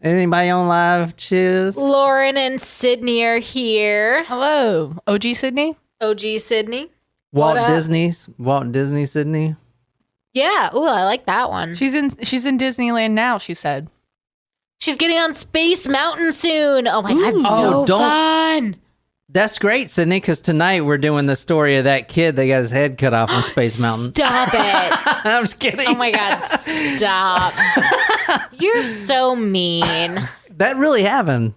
Anybody on live? Cheers. Lauren and Sydney are here. Hello, OG Sydney. OG Sydney. Walt Disney Sydney. Yeah. Ooh, I like that one. She's in Disneyland now. She said She's getting on Space Mountain soon. Oh my God, Oh, so fun. That's great, Sydney, because tonight we're doing the story of that kid that got his head cut off on Space Mountain. Stop it. I'm just kidding. Oh my God, stop. You're so mean. That really happened.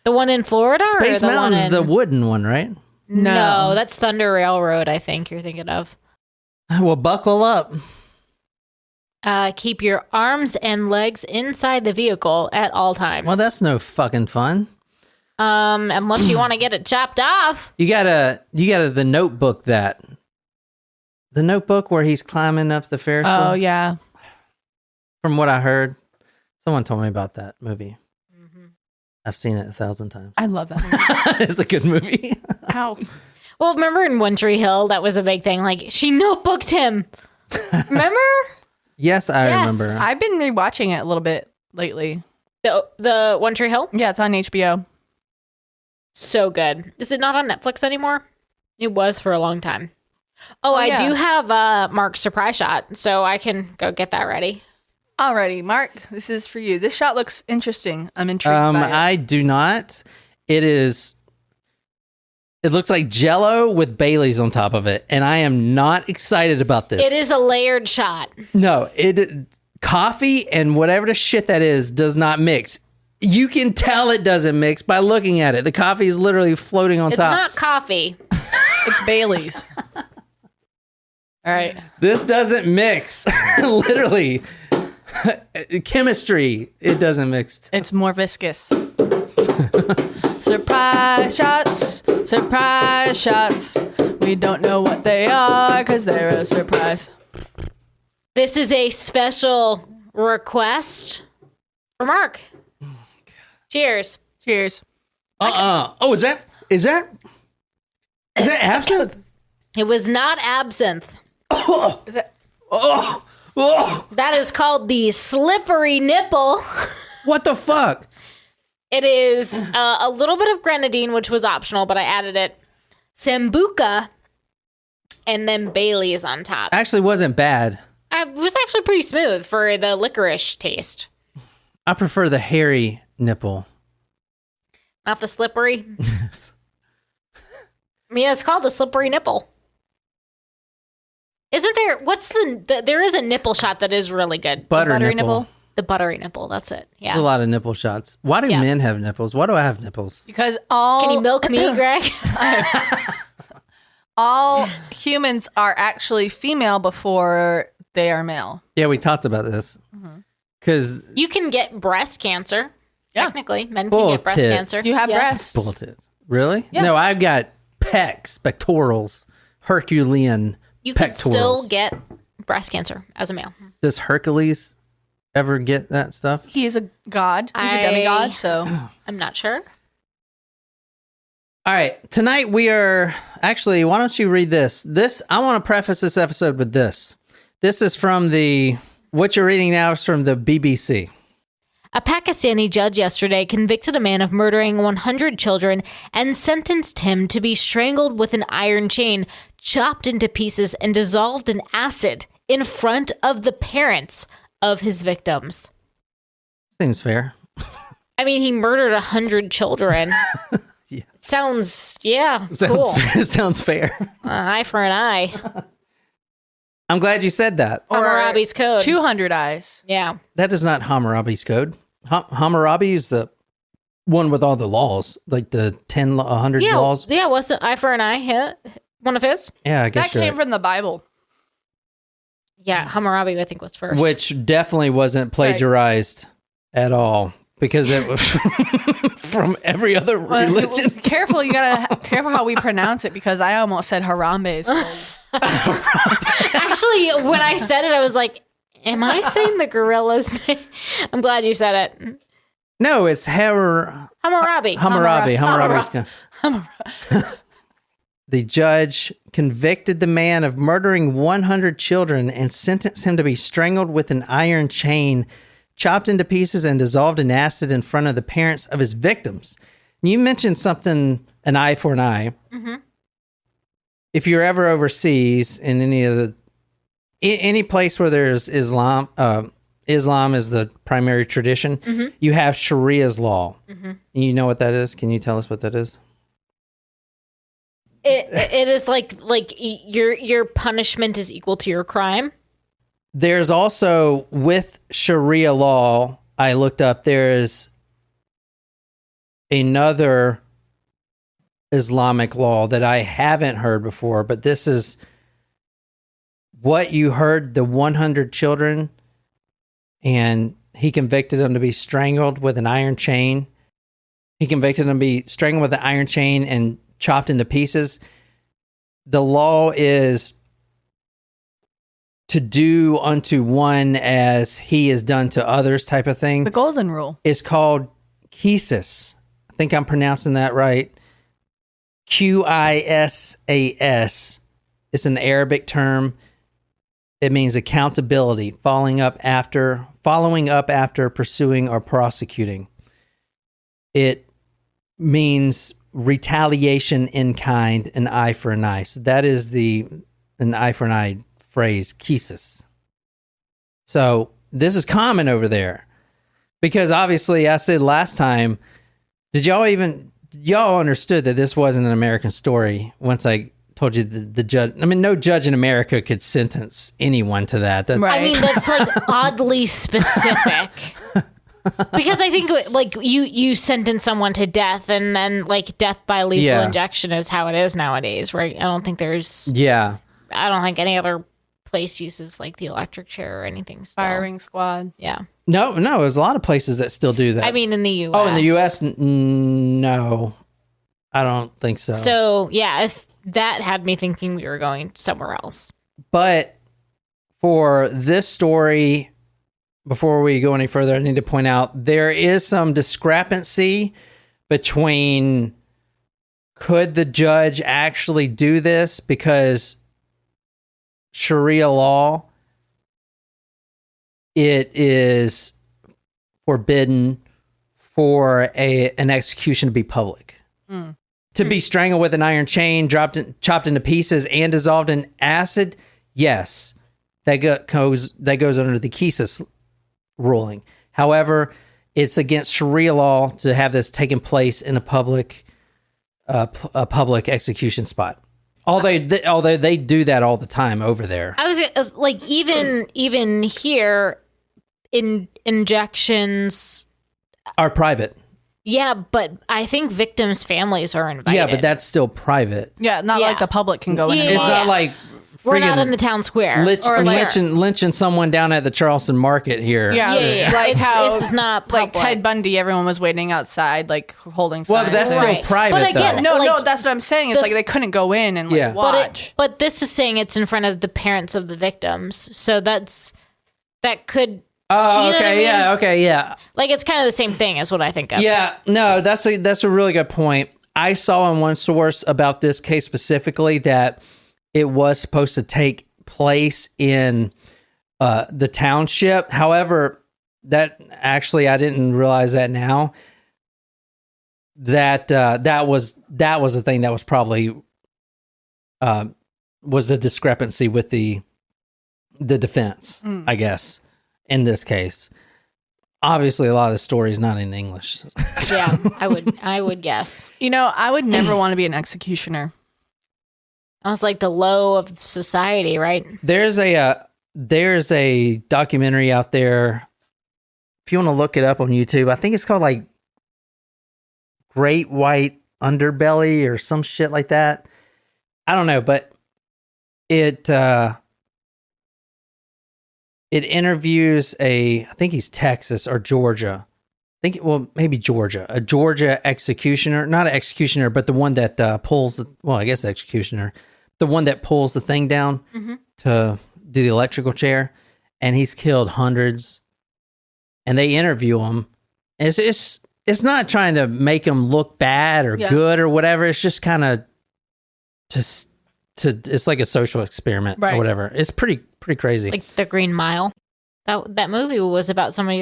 The one in Florida? Space or the Mountain's one in... the wooden one, right? No, that's Thunder Railroad, I think you're thinking of. Well, buckle up. Keep your arms and legs inside the vehicle at all times. Well, that's no fucking fun. Unless you want to get it chopped off. You gotta the Notebook that. The Notebook where he's climbing up the Ferris wheel. Oh, yeah. From what I heard, someone told me about that movie. Mm-hmm. I've seen it 1,000 times. I love that movie. It's a good movie. Ow. Well, remember in One Tree Hill, that was a big thing. Like, she notebooked him. Remember? Yes, I remember. I've been rewatching it a little bit lately. The One Tree Hill? Yeah, it's on HBO. So good. Is it not on Netflix anymore? It was for a long time. Oh, I yeah. do have Mark's surprise shot, so I can go get that ready. Alrighty, Mark, this is for you. This shot looks interesting. I'm intrigued by it. I do not. It looks like Jell-O with Baileys on top of it, and I am not excited about this. It is a layered shot. No, coffee and whatever the shit that is does not mix. You can tell it doesn't mix by looking at it. The coffee is literally floating on It's top. not coffee. It's Bailey's. All right. This doesn't mix. Literally. Chemistry. It doesn't mix. It's more viscous. Surprise shots. Surprise shots. We don't know what they are because they're a surprise. This is a special request for Mark. Cheers. Cheers. Oh, is that absinthe? It was not absinthe. Is that? That is called the slippery nipple. What the fuck? It is a little bit of grenadine, which was optional, but I added it. Sambuca, and then Bailey's on top. Actually wasn't bad. It was actually pretty smooth for the licorice taste. I prefer the hairy nipple. Not the slippery. I mean, it's called the slippery nipple. Isn't there, there is a nipple shot that is really good. Buttery nipple. The buttery nipple, that's it. Yeah. There's a lot of nipple shots. Why do men have nipples? Why do I have nipples? Because all... Can you milk me, Greg? all humans are actually female before they are male. Yeah, we talked about this. Because You can get breast cancer. Yeah. Technically, men Bull can get breast tits. cancer. You have breasts. bull tits. Really? Yeah. No, I've got pecs, pectorals, Herculean You can pectorals. still get breast cancer as a male. Does Hercules ever get that stuff? He is a god. He's a demigod, so... I'm not sure. All right. Tonight we are... Actually, why don't you read this? I want to preface this episode with this. This is from what you're reading now is from the BBC. A Pakistani judge yesterday convicted a man of murdering 100 children and sentenced him to be strangled with an iron chain, chopped into pieces, and dissolved in acid in front of the parents of his victims. Seems fair. I mean, he murdered 100 children. Yeah. Sounds cool. Sounds fair. Eye for an eye. I'm glad you said that. Or Hammurabi's code. 200 eyes. Yeah. That is not Hammurabi's code. Hammurabi is the one with all the laws, like the 100 laws. Yeah, wasn't eye for an eye one of his? Yeah, I guess That came from the Bible. Yeah, Hammurabi, I think, was first. Which definitely wasn't plagiarized at all because it was from every other religion. Careful, you gotta careful how we pronounce it because I almost said Harambe. Actually, when I said it, I was like, am I saying the gorilla's name? I'm glad you said it. No, it's Hammurabi. Hammurabi's code. The judge convicted the man of murdering 100 children and sentenced him to be strangled with an iron chain, chopped into pieces, and dissolved in acid in front of the parents of his victims. You mentioned something, an eye for an eye. Mm-hmm. If you're ever overseas in any place where there's Islam, Islam is the primary tradition, you have Sharia's law. Mm-hmm. You know what that is? Can you tell us what that is? It is like your punishment is equal to your crime. There's also, with Sharia law, I looked up, there is another Islamic law that I haven't heard before, but this is what you heard, the 100 children, and he convicted them to be strangled with an iron chain. He convicted them to be strangled with an iron chain and chopped into pieces. The law is to do unto one as he is done to others type of thing. The golden rule. It's called qisas. I think I'm pronouncing that right. Qisas. It's an Arabic term. It means accountability, following up after pursuing or prosecuting. It means retaliation in kind, an eye for an eye. So that is an eye for an eye phrase, qisas. So this is common over there because obviously I said last time, y'all understood that this wasn't an American story once I told you the judge, I mean, no judge in America could sentence anyone to that. That's, Right. I mean, that's like oddly specific. Because I think like you sentence someone to death and then like death by lethal injection is how it is nowadays, right? I don't think any other place uses like the electric chair or anything still. Firing squad. Yeah. No, there's a lot of places that still do that. I mean, in the U.S. Oh, in the U.S., no, I don't think so. So yeah, if that had me thinking we were going somewhere else. But for this story, before we go any further, I need to point out there is some discrepancy between could the judge actually do this because Sharia law, it is forbidden for an execution to be public. To be strangled with an iron chain, chopped into pieces, and dissolved in acid, yes, that goes under the qisas ruling. However, it's against Sharia law to have this taking place in a public execution spot. Although they do that all the time over there. I was like, even here, injections Are private. Yeah, but I think victims' families are invited. Yeah, but that's still private. Yeah, not like the public can go in and Yeah. It's not like we're not friggin' in the town square. lynching someone down at the Charleston Market here. Yeah, Yeah. like how this is not public. like Ted Bundy, everyone was waiting outside, like holding signs. Well, but that's still Right. private, But again, though. no, that's what I'm saying. It's like they couldn't go in and like Yeah. watch. But this is saying it's in front of the parents of the victims, so that could. Oh, You know what I okay, mean? yeah, okay, yeah. Like it's kind of the same thing as what I think of. Yeah, no, that's a really good point. I saw in one source about this case specifically that it was supposed to take place in the township. However, that actually I didn't realize that now. That was the thing that was probably was the discrepancy with the defense, I guess, in this case. Obviously, a lot of the story is not in English. Yeah, I would guess. You know, I would never want to be an executioner. I was like the low of society, right? There's a documentary out there. If you want to look it up on YouTube, I think it's called like Great White Underbelly or some shit like that. I don't know, but it interviews I think he's Texas or Georgia. Maybe Georgia. A Georgia executioner, not an executioner, but the one that pulls I guess executioner, the one that pulls the thing down to do the electrical chair, and he's killed hundreds. And they interview him. And it's not trying to make him look bad or good or whatever. It's just kind of it's like a social experiment or whatever. It's pretty crazy. Like the Green Mile. That movie was about somebody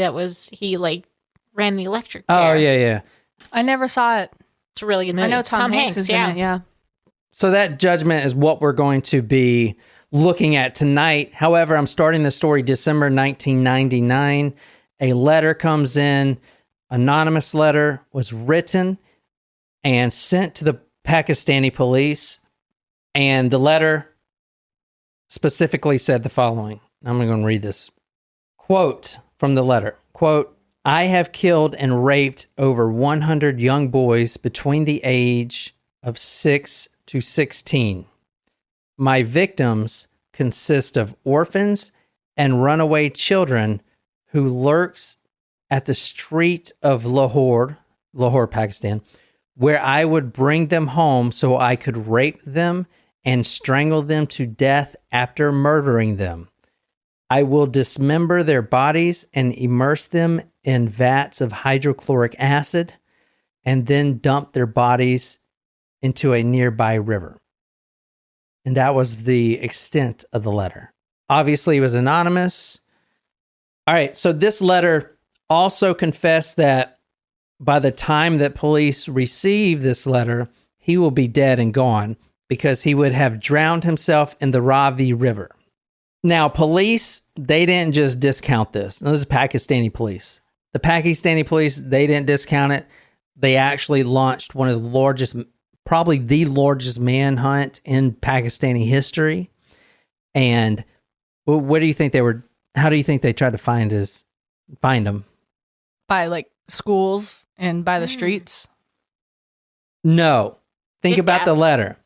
he ran the electric chair. Oh, yeah. I never saw it. It's a really good movie. I know Tom Hanks is in it, yeah. So that judgment is what we're going to be looking at tonight. However, I'm starting the story December 1999. A letter comes in. Anonymous letter was written and sent to the Pakistani police. And the letter specifically said the following. I'm going to read this. Quote from the letter. Quote, I have killed and raped over 100 young boys between the age of 6 to 16. My victims consist of orphans and runaway children who lurks at the street of Lahore, Pakistan, where I would bring them home so I could rape them and strangle them to death after murdering them. I will dismember their bodies and immerse them in vats of hydrochloric acid and then dump their bodies into a nearby river. And that was the extent of the letter. Obviously, it was anonymous. All right, so this letter also confessed that by the time that police receive this letter, he will be dead and gone because he would have drowned himself in the Ravi River. Now, police, they didn't just discount this. Now, this is Pakistani police. The Pakistani police, they didn't discount it. They actually launched one of the largest, probably the largest manhunt in Pakistani history. And what do you think how do you think they tried to find him? By schools and by the streets? No. Think Good about the guess. letter.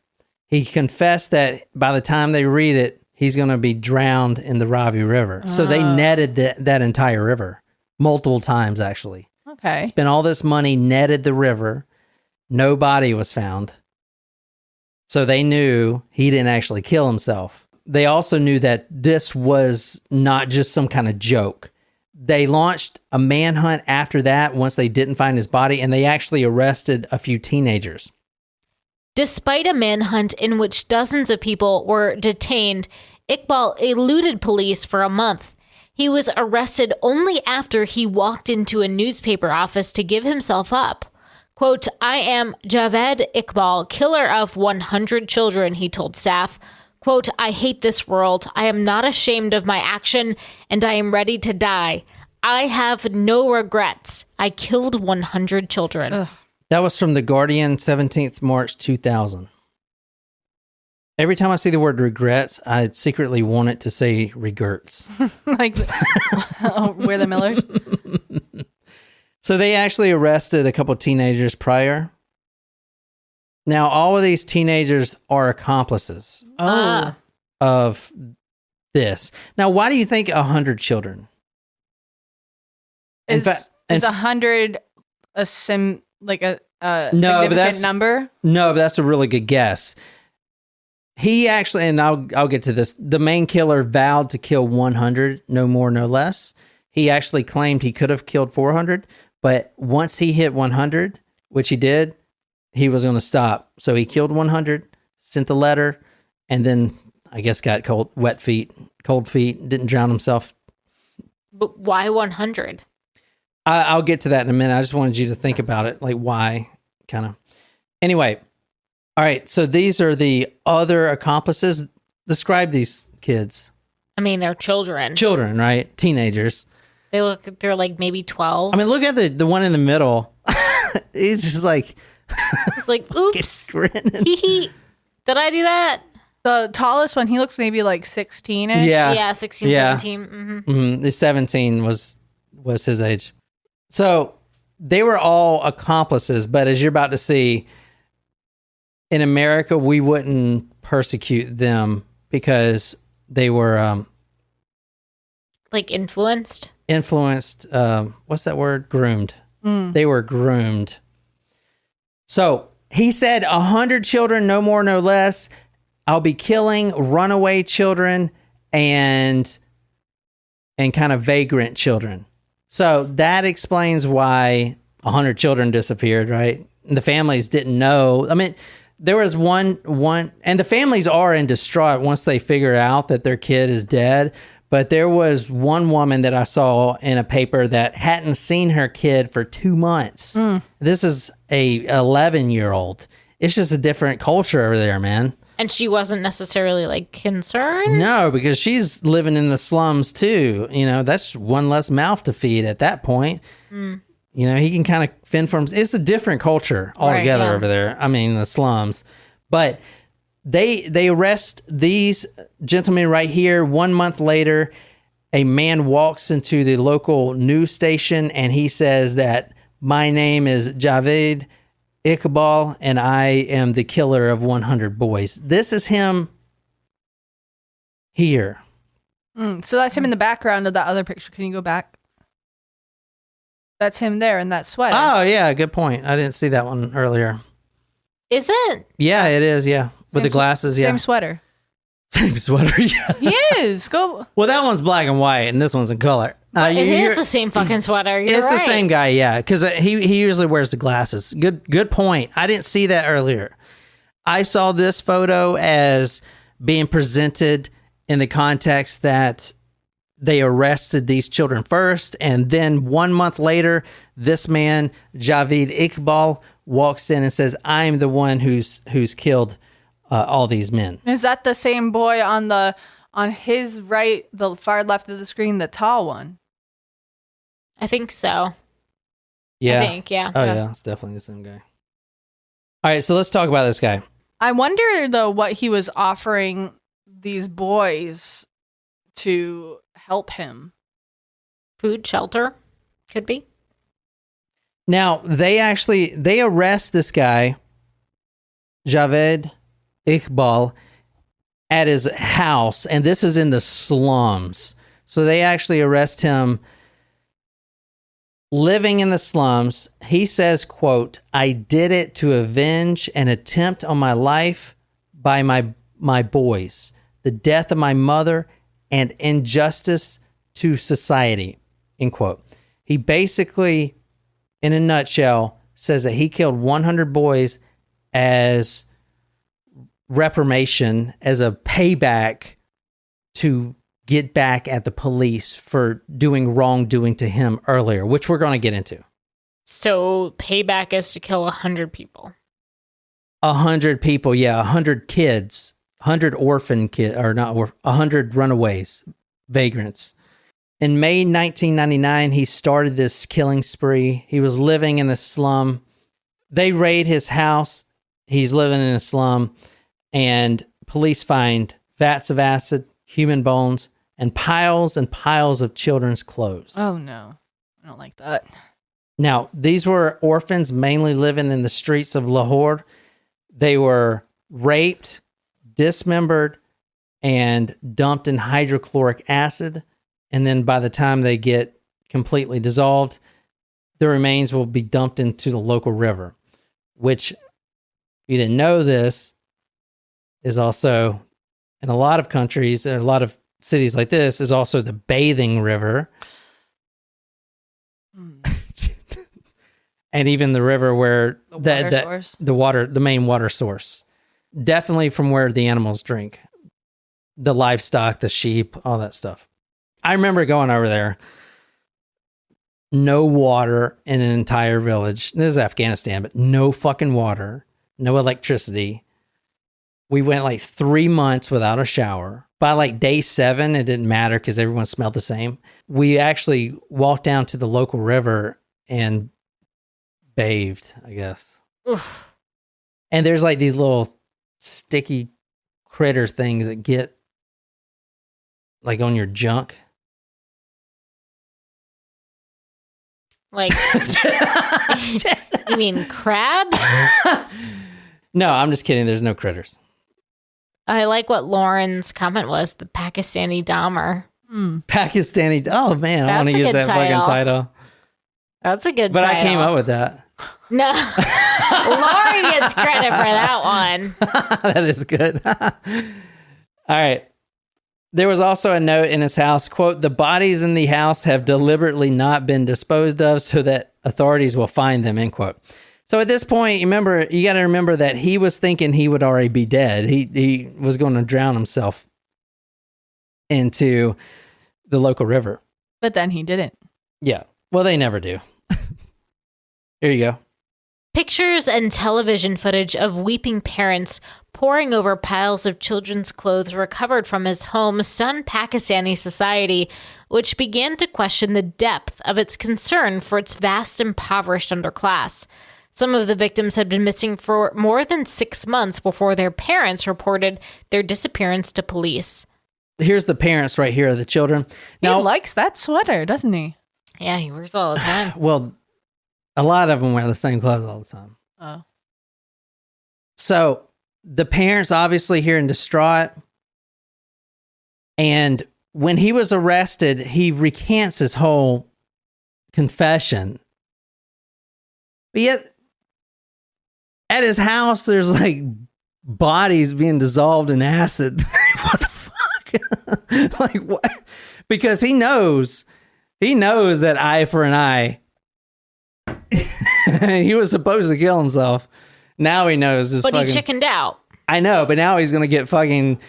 He confessed that by the time they read it, he's going to be drowned in the Ravi River. So they netted that entire river multiple times, actually. Okay. Spent all this money, netted the river. No body was found. So they knew he didn't actually kill himself. They also knew that this was not just some kind of joke. They launched a manhunt after that once they didn't find his body, and they actually arrested a few teenagers. Despite a manhunt in which dozens of people were detained, Iqbal eluded police for a month. He was arrested only after he walked into a newspaper office to give himself up. Quote, I am Javed Iqbal, killer of 100 children, he told staff. Quote, I hate this world. I am not ashamed of my action, and I am ready to die. I have no regrets. I killed 100 children. Ugh. That was from The Guardian, 17th March 2000. Every time I see the word regrets, I secretly want it to say regrets. We're the Millers? So they actually arrested a couple teenagers prior. Now, all of these teenagers are accomplices of this. Now, why do you think 100 children? Is 100 a significant number? No, but that's a really good guess. He actually, and I'll get to this, the main killer vowed to kill 100, no more, no less. He actually claimed he could have killed 400, but once he hit 100, which he did, he was going to stop. So he killed 100, sent the letter, and then I guess got cold feet, didn't drown himself. But why 100? I'll get to that in a minute. I just wanted you to think about it, like why, kind of. Anyway, all right, so these are the other accomplices. Describe these kids. I mean, they're children. Children, right? Teenagers. They're like maybe 12. I mean, look at the one in the middle. He's just like... It's like, oops. Hee hee. Did I do that? The tallest one, he looks maybe like 16-ish. Yeah, 16, yeah. 17. Mm-hmm. Mm-hmm. The 17 was his age. So they were all accomplices, but as you're about to see, in America, we wouldn't persecute them because they were... like influenced? Influenced, what's that word? Groomed. They were groomed. So he said 100 children, no more, no less. I'll be killing runaway children and kind of vagrant children. So that explains why 100 children disappeared, right? And the families didn't know. I mean, there was one, and the families are in distraught once they figure out that their kid is dead. But there was one woman that I saw in a paper that hadn't seen her kid for 2 months. This is a 11-year-old. It's just a different culture over there, man. And she wasn't necessarily like concerned? No, because she's living in the slums too. You know, that's one less mouth to feed at that point. You know, he can kind of fend for himself. It's a different culture altogether over there. I mean, the slums. But they arrest these gentlemen right here. 1 month later, a man walks into the local news station and he says that my name is Javed Iqbal and I am the killer of 100 boys. This is him here. So that's him in the background of that other picture. Can you go back? That's him there in that sweater. Oh, yeah, good point. I didn't see that one earlier. Is it? Yeah, it is, yeah. With the glasses, yeah. Same sweater. Same sweater, yeah. He is. Go. Well, that one's black and white, and this one's in color. It is the same fucking sweater. You're It's right. the same guy, yeah, because he usually wears the glasses. Good point. I didn't see that earlier. I saw this photo as being presented in the context that they arrested these children first, and then 1 month later, this man, Javed Iqbal, walks in and says, I'm the one who's killed all these men. Is that the same boy on his right, the far left of the screen, the tall one? I think so. Yeah. I think, yeah. Oh, yeah, it's definitely the same guy. All right, so let's talk about this guy. I wonder, though, what he was offering these boys to help him. Food, shelter, could be. Now, they arrest this guy, Javed Iqbal, at his house, and this is in the slums. So they actually arrest him living in the slums. He says, quote, I did it to avenge an attempt on my life by my boys, the death of my mother, and injustice to society, end quote. He basically, in a nutshell, says that he killed 100 boys as reformation, as a payback to get back at the police for doing wrongdoing to him earlier, which we're going to get into. So payback is to kill 100 people. 100 people, yeah, 100 kids, 100 orphan kids, or not, 100 runaways, vagrants. In May 1999, he started this killing spree. He was living in the slum. They raid his house. He's living in a slum, and police find vats of acid, human bones, and piles of children's clothes. Oh, no. I don't like that. Now, these were orphans mainly living in the streets of Lahore. They were raped, dismembered, and dumped in hydrochloric acid. And then by the time they get completely dissolved, the remains will be dumped into the local river, which, if you didn't know this, is also, in a lot of countries, and a lot of cities like this, is also the bathing river. And even the river where the main water source. Definitely from where the animals drink. The livestock, the sheep, all that stuff. I remember going over there. No water in an entire village. This is Afghanistan, but no fucking water. No electricity. We went like 3 months without a shower. By like day 7, it didn't matter because everyone smelled the same. We actually walked down to the local river and bathed, I guess. Oof. And there's like these little sticky critter things that get like on your junk. Like, you mean crabs? No, I'm just kidding. There's no critters. I like what Lauren's comment was, the Pakistani Dahmer. Pakistani. Oh, man. I want to use that fucking title. That's a good but title. I came up with that. No. Lauren gets credit for that one. That is good. All right. There was also a note in his house, quote, the bodies in the house have deliberately not been disposed of so that authorities will find them, end quote. So at this point, you got to remember that he was thinking he would already be dead. He was going to drown himself into the local river. But then he didn't. Yeah. Well, they never do. Here you go. Pictures and television footage of weeping parents poring over piles of children's clothes recovered from his home stunned Pakistani society, which began to question the depth of its concern for its vast impoverished underclass. Some of the victims had been missing for more than 6 months before their parents reported their disappearance to police. Here's the parents right here of the children. Now, He likes that sweater, doesn't he? Yeah, he works all the time. well, a lot of them wear the same clothes all the time. Oh. So the parents obviously here in distraught. And when he was arrested, he recants his whole confession. But yet, at his house, there's like bodies being dissolved in acid. What the fuck? Like what? Because he knows that eye for an eye. He was supposed to kill himself. Now he knows his But fucking... he chickened out. I know, but now he's going to get fucking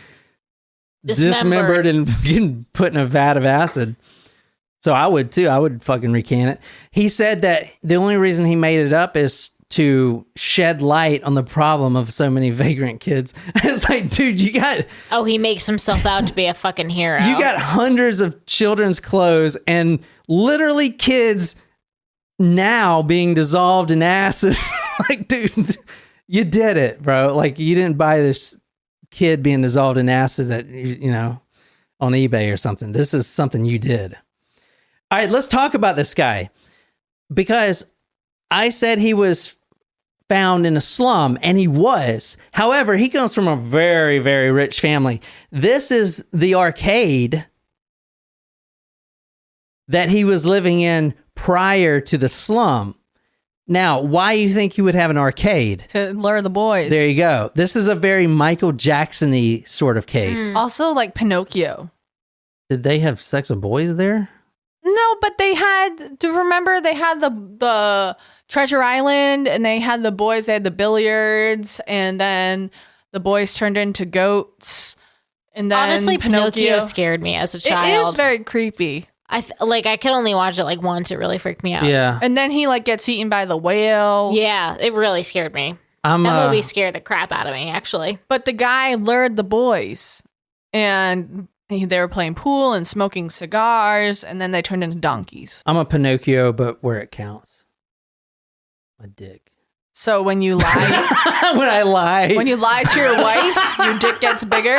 dismembered and fucking put in a vat of acid. So I would too. I would fucking recant it. He said that the only reason he made it up is to shed light on the problem of so many vagrant kids. It's like, dude, you got... Oh, he makes himself out to be a fucking hero. You got hundreds of children's clothes and literally kids now being dissolved in acid. Like, dude, you did it, bro. Like, you didn't buy this kid being dissolved in acid at, you know, on eBay or something. This is something you did. All right, let's talk about this guy. Because I said he was found in a slum, and he was. However, he comes from a very, very rich family. This is the arcade that he was living in prior to the slum. Now, why do you think you would have an arcade? To lure the boys. There you go. This is a very Michael Jackson-y sort of case. Also, like Pinocchio. Did they have sex with boys there? No, but they had. Do you remember they had the Treasure Island, and they had the boys. They had the billiards, and then the boys turned into goats. And then Honestly, Pinocchio scared me as a child. It is very creepy. I could only watch it like once. It really freaked me out. Yeah. And then he like gets eaten by the whale. Yeah, it really scared me. That movie scared the crap out of me, actually. But the guy lured the boys, and they were playing pool and smoking cigars, and then they turned into donkeys. I'm a Pinocchio, but where it counts. My dick. So when you lie, When I lie. when you lie to your wife, your dick gets bigger.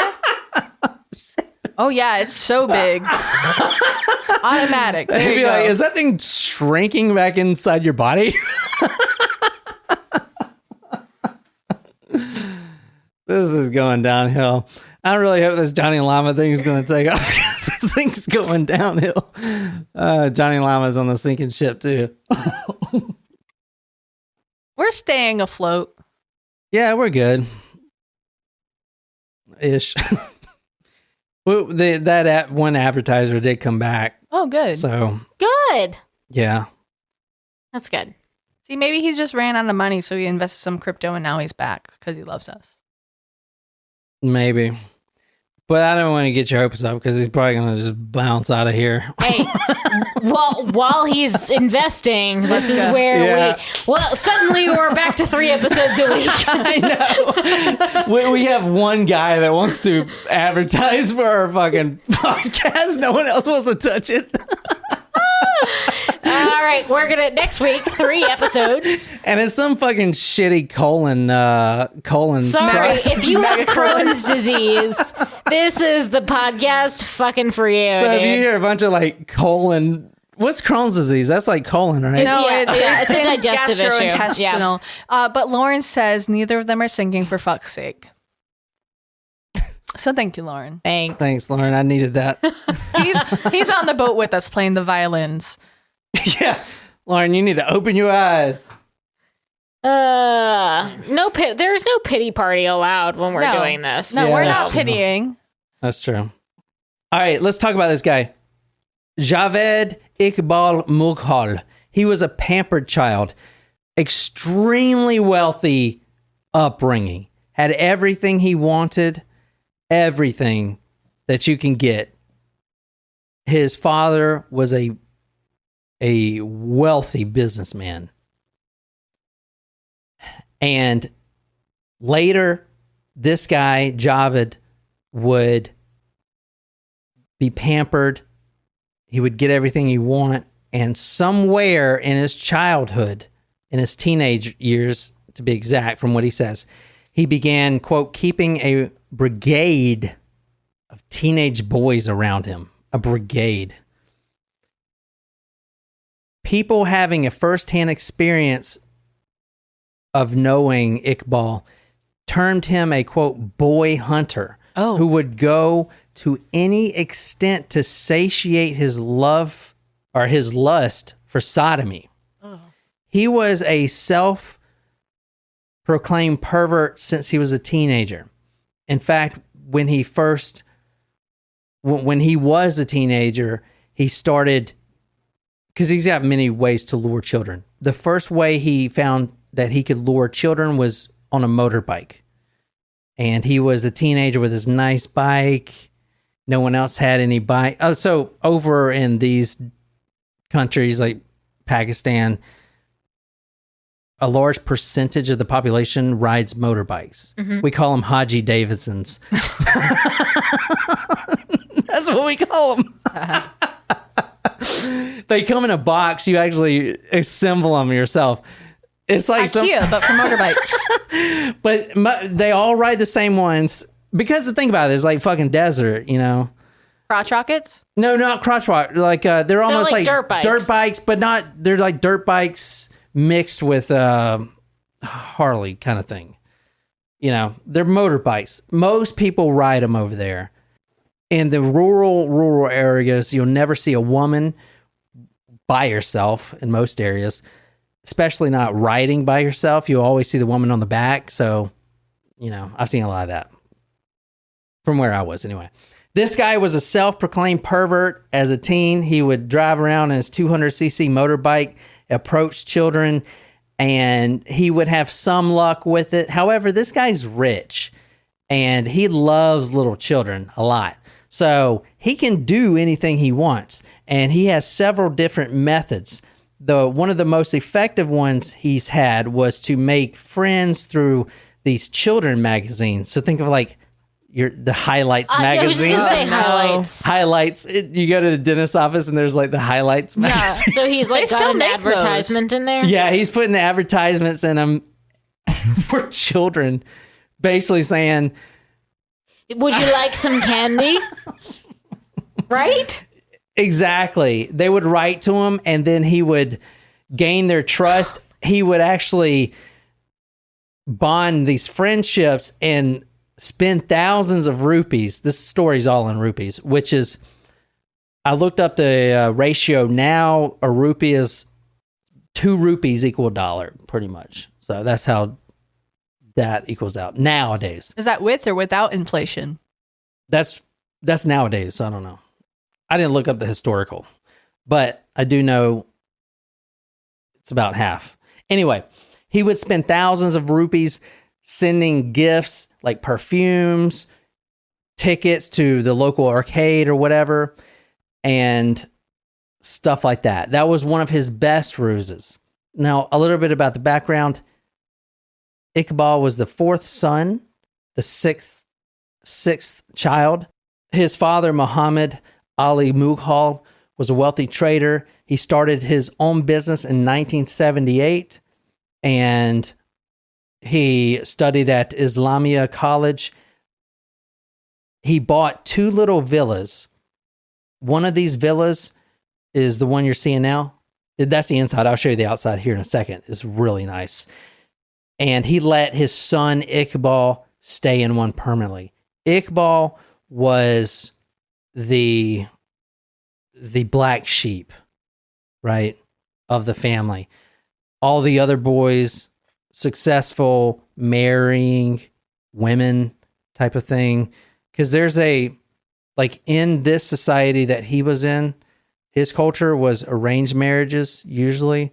Oh yeah, it's so big. Automatic. There I'd you be go. like, is that thing shrinking back inside your body? This is going downhill. I really hope this Johnny Llama thing is going to take off because this thing's going downhill. Johnny Llama's on the sinking ship too. We're staying afloat. Yeah, we're good. Ish. Well, that one advertiser did come back. Oh, good. So, Good. yeah. That's good. See, maybe he just ran out of money, so he invested some crypto, and now he's back because he loves us. Maybe. But I don't want to get your hopes up because he's probably going to just bounce out of here. Hey, while he's investing, this is where suddenly we're back to 3 episodes a week. I know. We have one guy that wants to advertise for our fucking podcast. No one else wants to touch it. All right, we're gonna next week 3 episodes. And it's some fucking shitty colon. Sorry, if you have Crohn's disease, this is the podcast fucking for you. So if dude. you hear a bunch of like colon, what's Crohn's disease? That's like colon, right? No, Yeah, it's a digestive issue. gastrointestinal. But Lauren says neither of them are sinking for fuck's sake. So thank you, Lauren. Thanks. Thanks, Lauren. I needed that. He's on the boat with us playing the violins. Yeah, Lauren, you need to open your eyes. There's no pity party allowed when we're doing this. No, Yeah, we're that's not true. pitying. That's true. All right, let's talk about this guy. Javed Iqbal Mughal. He was a pampered child, extremely wealthy upbringing, had everything he wanted, everything that you can get. His father was a wealthy businessman. And later, this guy, Javed, would be pampered. He would get everything he want. And somewhere in his childhood, in his teenage years, to be exact, from what he says, he began, quote, keeping a brigade of teenage boys around him. A brigade. People having a firsthand experience of knowing Iqbal termed him a, quote, boy hunter who would go to any extent to satiate his love or his lust for sodomy. He was a self-proclaimed pervert since he was a teenager. In fact, when he was a teenager, he started, because he's got many ways to lure children. The first way he found that he could lure children was on a motorbike. And he was a teenager with his nice bike. No one else had any bike. Oh, so over in these countries like Pakistan, a large percentage of the population rides motorbikes. Mm-hmm. We call them Haji Davidsons. That's what we call them. They come in a box. You actually assemble them yourself. It's like IKEA, but for motorbikes. But they all ride the same ones. Because the thing about it is like fucking desert, you know. Crotch rockets? No, not crotch rocket. Like they're almost like dirt bikes. Dirt bikes, but not. They're like dirt bikes mixed with Harley kind of thing. You know, they're motorbikes. Most people ride them over there. In the rural areas, you'll never see a woman by herself in most areas, especially not riding by herself. You'll always see the woman on the back. So, you know, I've seen a lot of that from where I was anyway. This guy was a self-proclaimed pervert as a teen. He would drive around in his 200cc motorbike, approach children, and he would have some luck with it. However, this guy's rich, and he loves little children a lot. So he can do anything he wants, and he has several different methods. One of the most effective ones he's had was to make friends through these children magazines. So think of like the Highlights magazine. I was just gonna say highlights. Highlights. You go to the dentist's office and there's like the Highlights magazine. Yeah. So he's like got an advertisement in there. Yeah, he's putting advertisements in them for children, basically saying, "Would you like some candy?" Right? Exactly. They would write to him, and then he would gain their trust. He would actually bond these friendships and spend thousands of rupees. This story's all in rupees, which is, I looked up the ratio now. A rupee is 2 rupees equal $1, pretty much. So that's how that equals out nowadays. Is that with or without inflation? That's nowadays. So I don't know. I didn't look up the historical, but I do know it's about half. Anyway, he would spend thousands of rupees sending gifts like perfumes, tickets to the local arcade or whatever, and stuff like that. That was one of his best ruses. Now, a little bit about the background. Iqbal was the 4th son, the sixth child. His father, Muhammad Ali Mughal, was a wealthy trader. He started his own business in 1978, and he studied at Islamia College. He bought 2 little villas. One of these villas is the one you're seeing now. That's the inside. I'll show you the outside here in a second. It's really nice. And he let his son Iqbal stay in one permanently. Iqbal was the black sheep, right, of the family. All the other boys, successful, marrying women type of thing. Because there's like in this society that he was in, his culture was arranged marriages usually.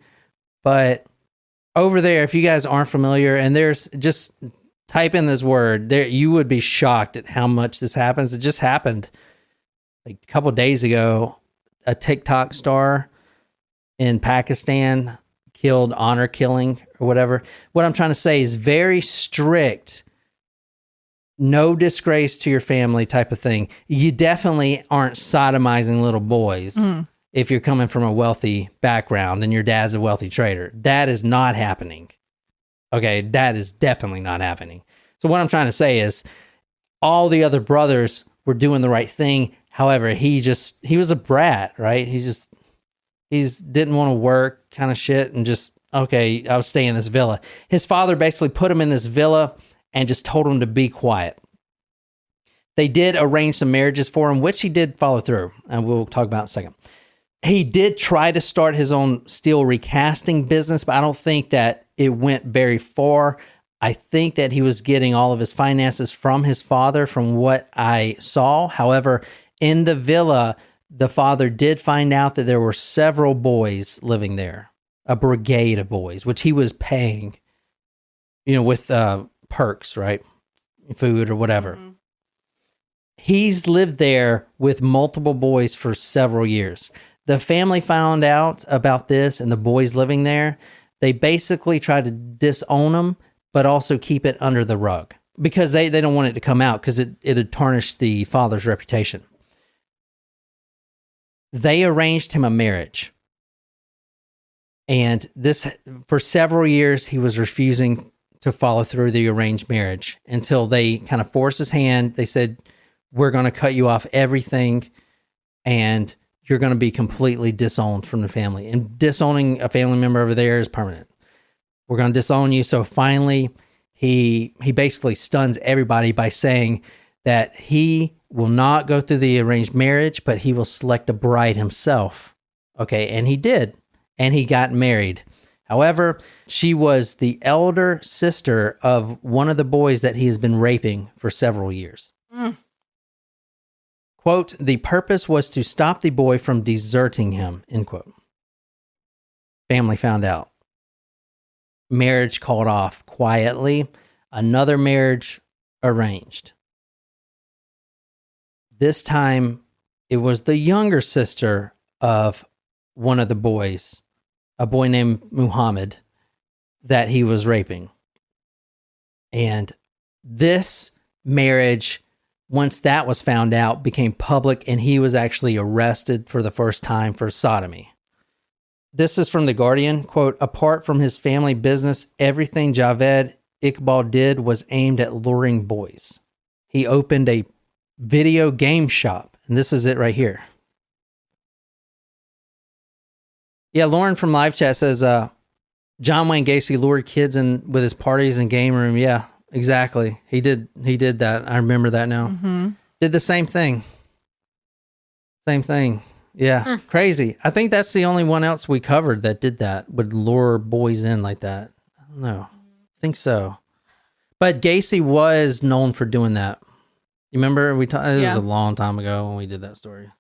But over there, if you guys aren't familiar, and there's just type in this word, there you would be shocked at how much this happens. It just happened like a couple of days ago a TikTok star in Pakistan killed, honor killing or whatever. What I'm trying to say is very strict, no disgrace to your family type of thing. You definitely aren't sodomizing little boys if you're coming from a wealthy background and your dad's a wealthy trader. That is not happening. Okay, that is definitely not happening. So what I'm trying to say is all the other brothers were doing the right thing. However, he was a brat, right? He didn't want to work kind of shit and just, okay, I'll stay in this villa. His father basically put him in this villa and just told him to be quiet. They did arrange some marriages for him, which he did follow through, and we'll talk about in a second. He did try to start his own steel recasting business, but I don't think that it went very far. I think that he was getting all of his finances from his father, from what I saw. However, in the villa, the father did find out that there were several boys living there, a brigade of boys, which he was paying, with perks, right? Food or whatever. Mm-hmm. He's lived there with multiple boys for several years. The family found out about this and the boys living there. They basically tried to disown them, but also keep it under the rug because they don't want it to come out because it had tarnished the father's reputation. They arranged him a marriage. And this, for several years, he was refusing to follow through the arranged marriage until they kind of forced his hand. They said, we're going to cut you off everything and you're going to be completely disowned from the family. And disowning a family member over there is permanent. We're going to disown you. So finally, he basically stuns everybody by saying that he will not go through the arranged marriage, but he will select a bride himself. Okay, and he did. And he got married. However, she was the elder sister of one of the boys that he has been raping for several years. Quote, the purpose was to stop the boy from deserting him, end quote. Family found out. Marriage called off quietly. Another marriage arranged. This time, it was the younger sister of one of the boys, a boy named Muhammad, that he was raping. And this marriage, once that was found out, became public, and he was actually arrested for the first time for sodomy. This is from The Guardian. Quote, apart from his family business, everything Javed Iqbal did was aimed at luring boys. He opened a video game shop, and this is it right here. Yeah, Lauren from Live Chat says, John Wayne Gacy lured kids in with his parties and game room. Yeah, exactly. He did that. I remember that now. Mm-hmm. Did the same thing. Same thing. Yeah, crazy. I think that's the only one else we covered that did that, would lure boys in like that. I don't know. I think so. But Gacy was known for doing that. You remember? It was a long time ago when we did that story.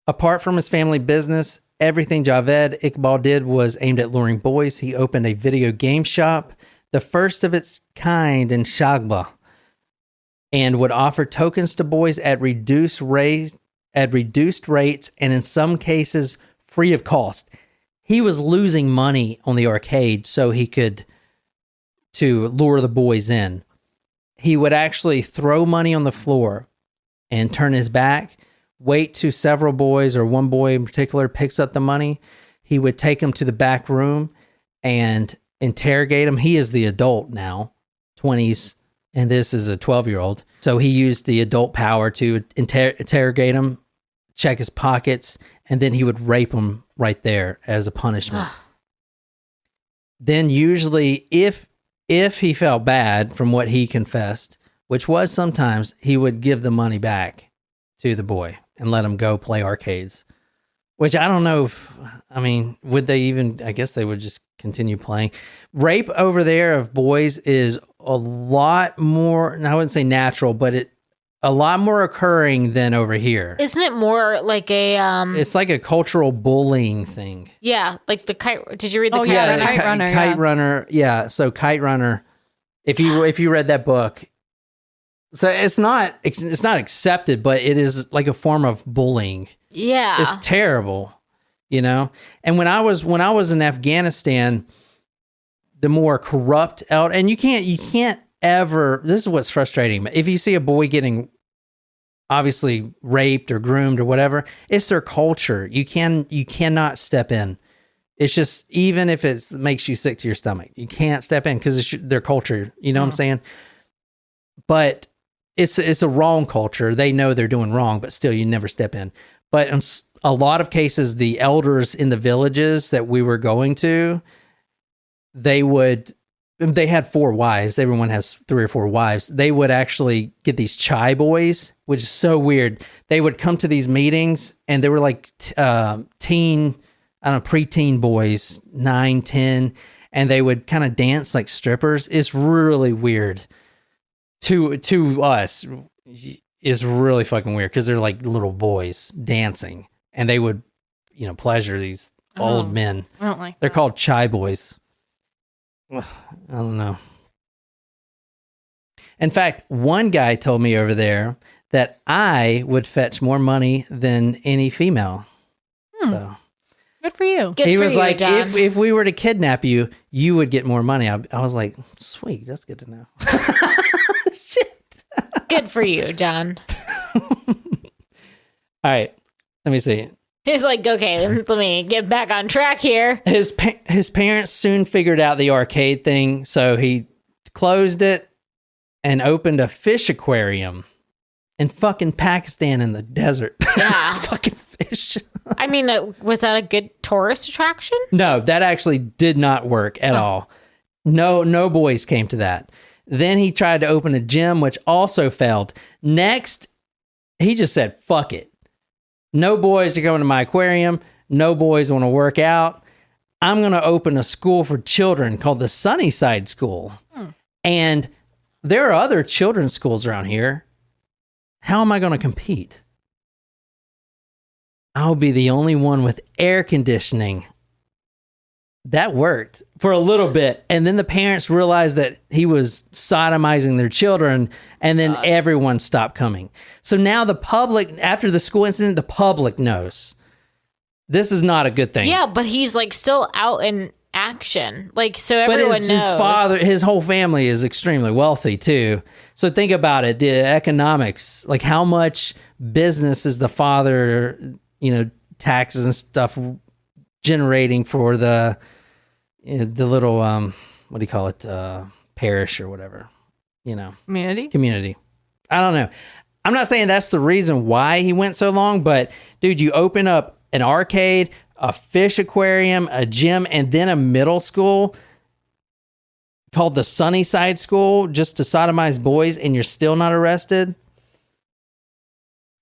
Apart from his family business, everything Javed Iqbal did was aimed at luring boys. He opened a video game shop, the first of its kind in Shagba, and would offer tokens to boys at reduced rates, and in some cases free of cost. He was losing money on the arcade so he could to lure the boys in. He would actually throw money on the floor and turn his back, wait till several boys or one boy in particular picks up the money. He would take him to the back room and interrogate him. He is the adult now, 20s, and this is a 12-year-old. So he used the adult power to interrogate him, check his pockets, and then he would rape him right there as a punishment. Then usually, if he felt bad from what he confessed, which was sometimes, he would give the money back to the boy and let him go play arcades. Which I don't know would they even, I guess they would just continue playing. Rape over there of boys is a lot more, I wouldn't say natural, but a lot more occurring than over here. Isn't it more like a it's like a cultural bullying thing. Yeah, like the kite. Did you read the Kite Runner? Kite Runner. Yeah, so Kite Runner. If you read that book, so it's not accepted, but it is like a form of bullying. Yeah. It's terrible, you know? And when I was in Afghanistan, the more corrupt out, and you can't ever, this is what's frustrating. If you see a boy getting obviously raped or groomed or whatever, it's their culture. You cannot step in. It's just, even if it makes you sick to your stomach, you can't step in because it's their culture. You know what I'm saying? But it's a wrong culture. They know they're doing wrong, but still, you never step in. But in a lot of cases, the elders in the villages that we were going to, they had 4 wives. Everyone has 3 or 4 wives. They would actually get these chai boys, which is so weird. They would come to these meetings, and they were like preteen boys, 9, 10, and they would kind of dance like strippers. It's really weird. To us, is really fucking weird because they're like little boys dancing, and they would, pleasure these old men. I don't like They're that. called chai boys. I don't know. In fact, one guy told me over there that I would fetch more money than any female. So Good for you. Good he for was you, like, John. if we were to kidnap you, you would get more money. I was like, sweet, that's good to know. Shit. Good for you, John. All right, let me see. He's like, okay, let me get back on track here. His parents soon figured out the arcade thing, so he closed it and opened a fish aquarium in fucking Pakistan in the desert. Yeah. Fucking fish. I mean, was that a good tourist attraction? No, that actually did not work at all. No boys came to that. Then he tried to open a gym, which also failed. Next, he just said, fuck it. No boys are going to my aquarium. No boys want to work out. I'm going to open a school for children called the Sunnyside School. And there are other children's schools around here. How am I going to compete? I'll be the only one with air conditioning. That worked for a little bit. And then the parents realized that he was sodomizing their children, and then everyone stopped coming. So now the public, after the school incident, the public knows. This is not a good thing. Yeah, but he's like still out in action. Like, so But everyone his knows. father, his whole family is extremely wealthy too. So think about it, the economics, like how much business is the father, taxes and stuff generating for the little, what do you call it? Parish or whatever, community. I don't know. I'm not saying that's the reason why he went so long, but dude, you open up an arcade, a fish aquarium, a gym, and then a middle school called the Sunnyside School just to sodomize boys, and you're still not arrested.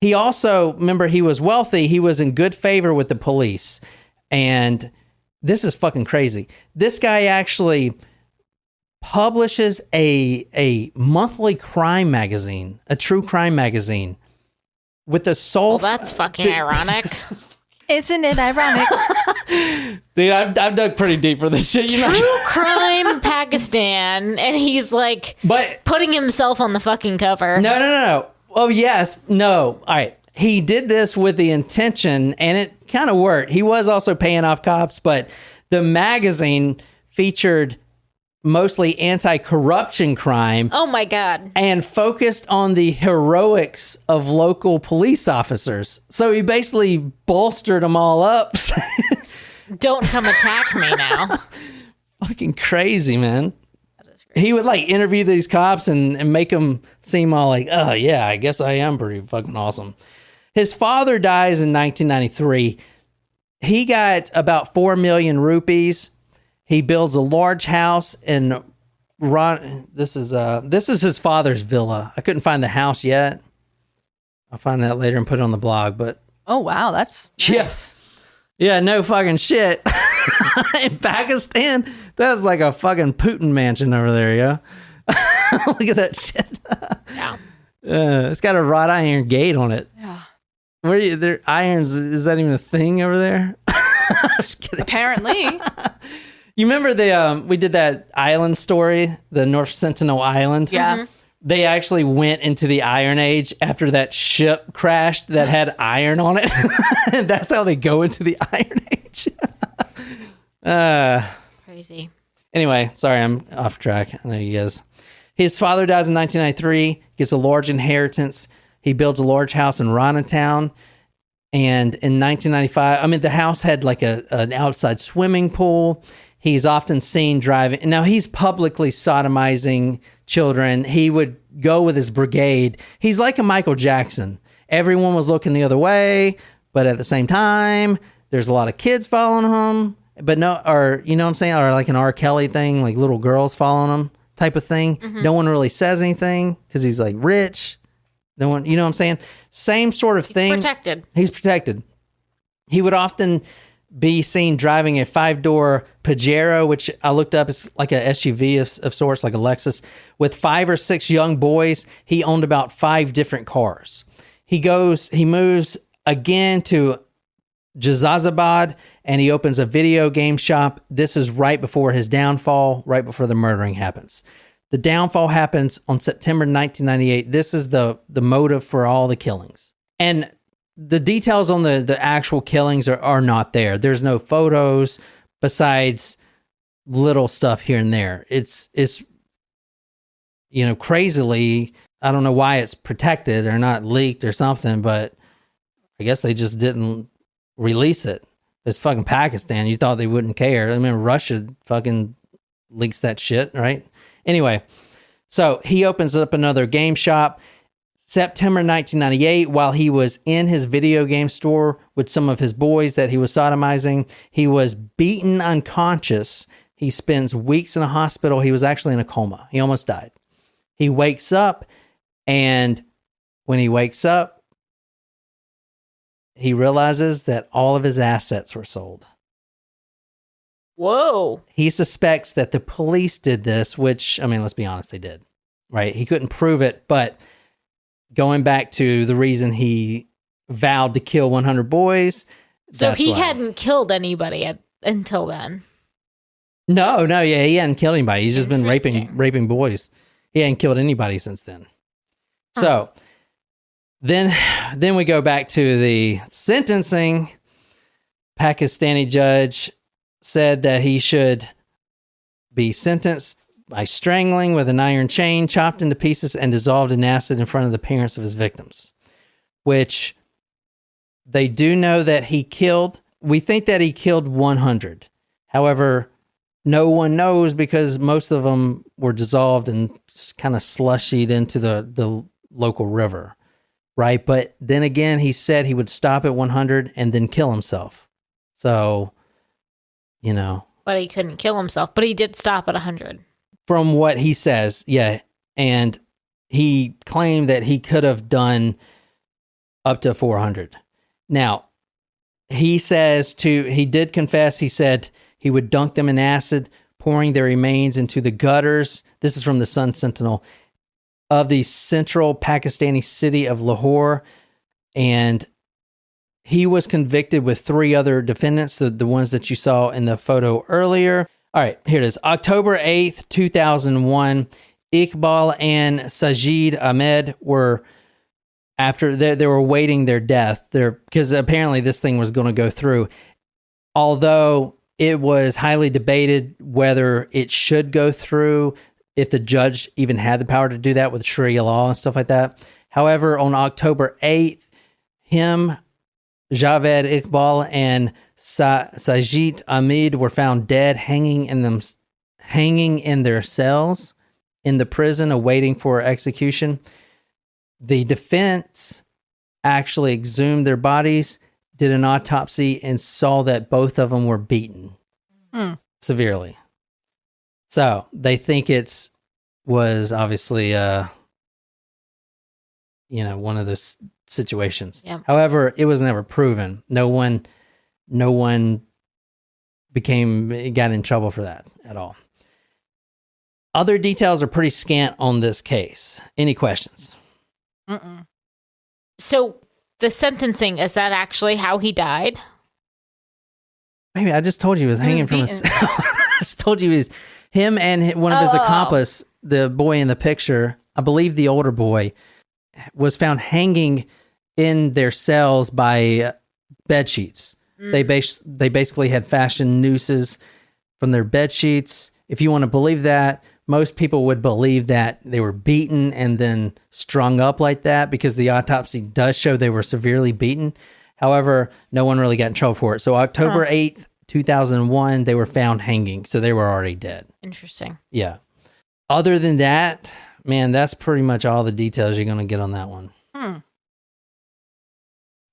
He also, remember, he was wealthy. He was in good favor with the police. And this is fucking crazy. This guy actually publishes a monthly crime magazine, a true crime magazine, with the sole... Well, that's fucking ironic. Isn't it ironic? Dude, I've dug pretty deep for this shit. True crime Pakistan, and he's like But putting himself on the fucking cover. no. Oh, yes. No. All right. He did this with the intention, and it kind of worked. He was also paying off cops, but the magazine featured mostly anti-corruption crime Oh my god. and focused on the heroics of local police officers. So he basically bolstered them all up. Don't come attack me now. Fucking crazy, man. He would like interview these cops and make them seem all like, oh yeah, I guess I am pretty fucking awesome. His father dies in 1993. He got about 4 million rupees. He builds a large house in this is his father's villa. I couldn't find the house yet. I'll find that later and put it on the blog, but Oh, wow. That's yes. Yeah, no fucking shit. In Pakistan, that's like a fucking Putin mansion over there, yeah. Look at that shit. Yeah. It's got a wrought iron gate on it. Yeah. Where do you, there irons? Is that even a thing over there? I'm just kidding. Apparently. You remember we did that island story, the North Sentinel Island? Yeah. they actually went into the Iron Age after that ship crashed that had iron on it. And that's how they go into the Iron Age. Crazy. Anyway, sorry, I'm off track. I know you guys. His father dies in 1993, gets a large inheritance. He builds a large house in Ronatown. And in 1995, the house had like an outside swimming pool. He's often seen driving. Now, he's publicly sodomizing children. He would go with his brigade. He's like a Michael Jackson. Everyone was looking the other way, but at the same time, there's a lot of kids following him. But no, or you know what I'm saying? Or like an R. Kelly thing, like little girls following him type of thing. Mm-hmm. No one really says anything because he's like rich. No one, you know what I'm saying? Same sort of thing. He's protected. He would often be seen driving a 5-door Pajero, which I looked up. It's like a SUV of sorts, like a Lexus, with 5 or 6 young boys. He owned about 5 different cars. He moves again to Jazazabad, and he opens a video game shop. This is right before his downfall, right before the murdering happens. The downfall happens on September 1998. This is the motive for all the killings. And the details on the actual killings are not there. There's no photos besides little stuff here and there. It's crazily, I don't know why it's protected or not leaked or something, but I guess they just didn't release it. It's fucking Pakistan. You thought they wouldn't care. Russia fucking leaks that shit, right? Anyway, so he opens up another game shop. September 1998, while he was in his video game store with some of his boys that he was sodomizing, he was beaten unconscious. He spends weeks in a hospital. He was actually in a coma. He almost died. He wakes up, and when he wakes up, he realizes that all of his assets were sold. Whoa. He suspects that the police did this, which, let's be honest, they did, right? He couldn't prove it, but going back to the reason he vowed to kill 100 boys. So he hadn't killed anybody until then. No, yeah, he hadn't killed anybody. He's just been raping boys. He hadn't killed anybody since then. Huh. So then we go back to the sentencing. Pakistani judge said that he should be sentenced by strangling with an iron chain, chopped into pieces, and dissolved in acid in front of the parents of his victims, which they do know that he killed. We think that he killed 100. However, no one knows because most of them were dissolved and kind of slushied into the local river, right? But then again, he said he would stop at 100 and then kill himself. So, But he couldn't kill himself, but he did stop at 100. From what he says, yeah. And he claimed that he could have done up to 400. Now, he did confess, he said he would dunk them in acid, pouring their remains into the gutters. This is from the Sun Sentinel of the central Pakistani city of Lahore. And he was convicted with 3 other defendants, the ones that you saw in the photo earlier. All right, here it is. October 8th, 2001, Iqbal and Sajid Ahmed were, after they were awaiting their death, because apparently this thing was going to go through. Although it was highly debated whether it should go through, if the judge even had the power to do that with Sharia law and stuff like that. However, on October 8th, Javed Iqbal and Sajid Ahmed were found dead, hanging in their cells in the prison, awaiting for execution. The defense actually exhumed their bodies, did an autopsy, and saw that both of them were beaten severely. So they think was obviously one of those situations. Yeah. However, it was never proven. No one got in trouble for that at all. Other details are pretty scant on this case. Any questions? So the sentencing, is that actually how he died? Maybe I just told you he was hanging from a cell. I just told you him and one of his accomplice, the boy in the picture, I believe the older boy, was found hanging in their cells by bed sheets. They basically had fashioned nooses from their bed sheets. If you want to believe that, most people would believe that they were beaten and then strung up like that because the autopsy does show they were severely beaten. However, no one really got in trouble for it. So October 8th, 2001, they were found hanging. So they were already dead. Interesting. Yeah. Other than that, man, that's pretty much all the details you're going to get on that one.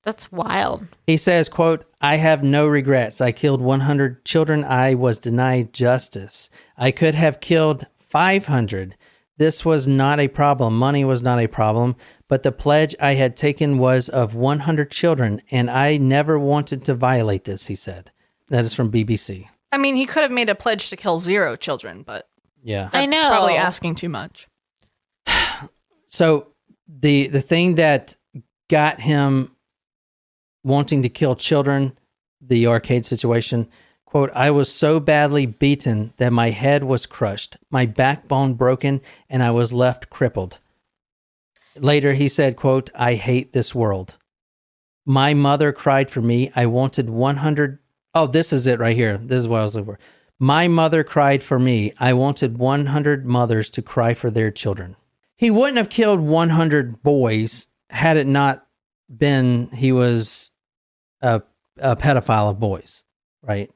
That's wild. He says, quote, I have no regrets. I killed 100 children. I was denied justice. I could have killed 500. This was not a problem. Money was not a problem. But the pledge I had taken was of 100 children, and I never wanted to violate this, he said. That is from BBC. I mean, he could have made a pledge to kill 0 children, but yeah, I know. that's probably asking too much. So the thing that got him wanting to kill children, the arcade situation, quote, I was so badly beaten that my head was crushed, my backbone broken, and I was left crippled. Later he said, quote, I hate this world. My mother cried for me. I wanted 100. Oh, this is it right here. This is what I was looking for. My mother cried for me. I wanted 100 mothers to cry for their children. He wouldn't have killed 100 boys had it not been he was a pedophile of boys, right?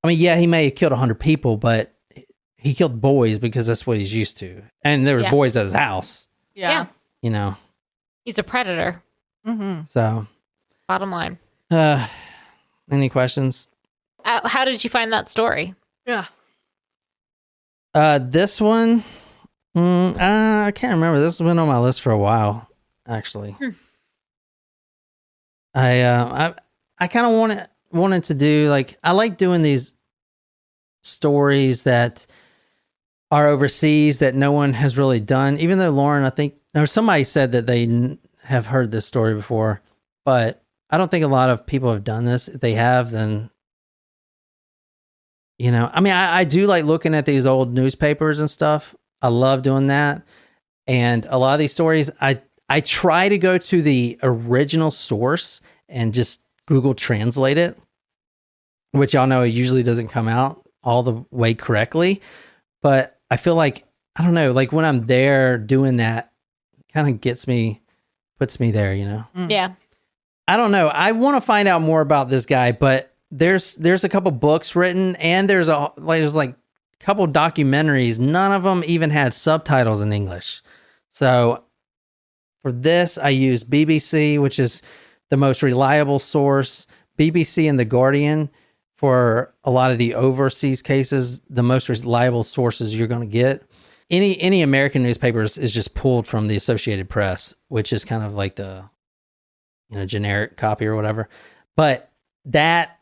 I mean, yeah, he may have killed 100 people, but he killed boys because that's what he's used to. And there were boys at his house. Yeah. You know. He's a predator. Mm-hmm. So. Bottom line. Any questions? How did you find that story? Yeah. This one, I can't remember. This has been on my list for a while, actually. I kind of wanted to do, like, I like doing these stories that are overseas that no one has really done. Even though Lauren, I think, or somebody said that they have heard this story before, but I don't think a lot of people have done this. If they have, then, you know, I mean, I do like looking at these old newspapers and stuff. I love doing that. And a lot of these stories, I try to go to the original source and just Google translate it, which y'all know it usually doesn't come out all the way correctly. But I feel like, I don't know, like when I'm there doing that, kind of puts me there, you know? Yeah. I don't know. I want to find out more about this guy, but there's a couple books written and there's like a couple documentaries. None of them even had subtitles in English. So for this, I use BBC, which is the most reliable source. BBC and The Guardian for a lot of the overseas cases, the most reliable sources you're going to get. Any American newspapers is just pulled from the Associated Press, which is kind of like the, you know, generic copy or whatever. But that,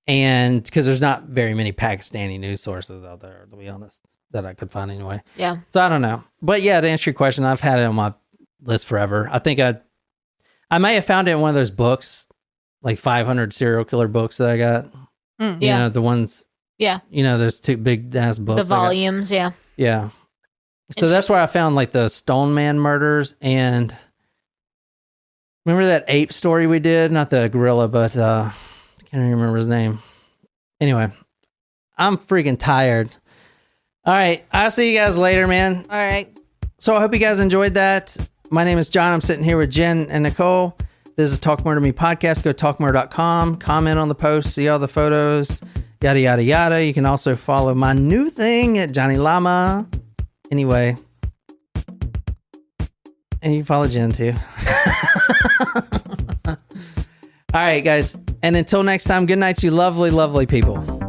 and because there's not very many Pakistani news sources out there, to be honest, that I could find anyway. Yeah. So I don't know. But yeah, to answer your question, I've had it on my list forever. I think I may have found it in one of those books, like 500 serial killer books that I got. You know, the ones, you know, those two big ass books. The volumes, yeah. Yeah. So that's where I found like the Stoneman murders and remember that ape story we did? Not the gorilla, but I can't even remember his name. Anyway, I'm freaking tired. All right. I'll see you guys later, man. All right. So I hope you guys enjoyed that. My name is John. I'm sitting here with Jen and Nicole. This is Talk Murder Me podcast. Go to talkmurder.com. Comment on the post. See all the photos. Yada, yada, yada. You can also follow my new thing at Johnny Llama. Anyway. And you can follow Jen too. All right, guys. And until next time, good night, you lovely, lovely people.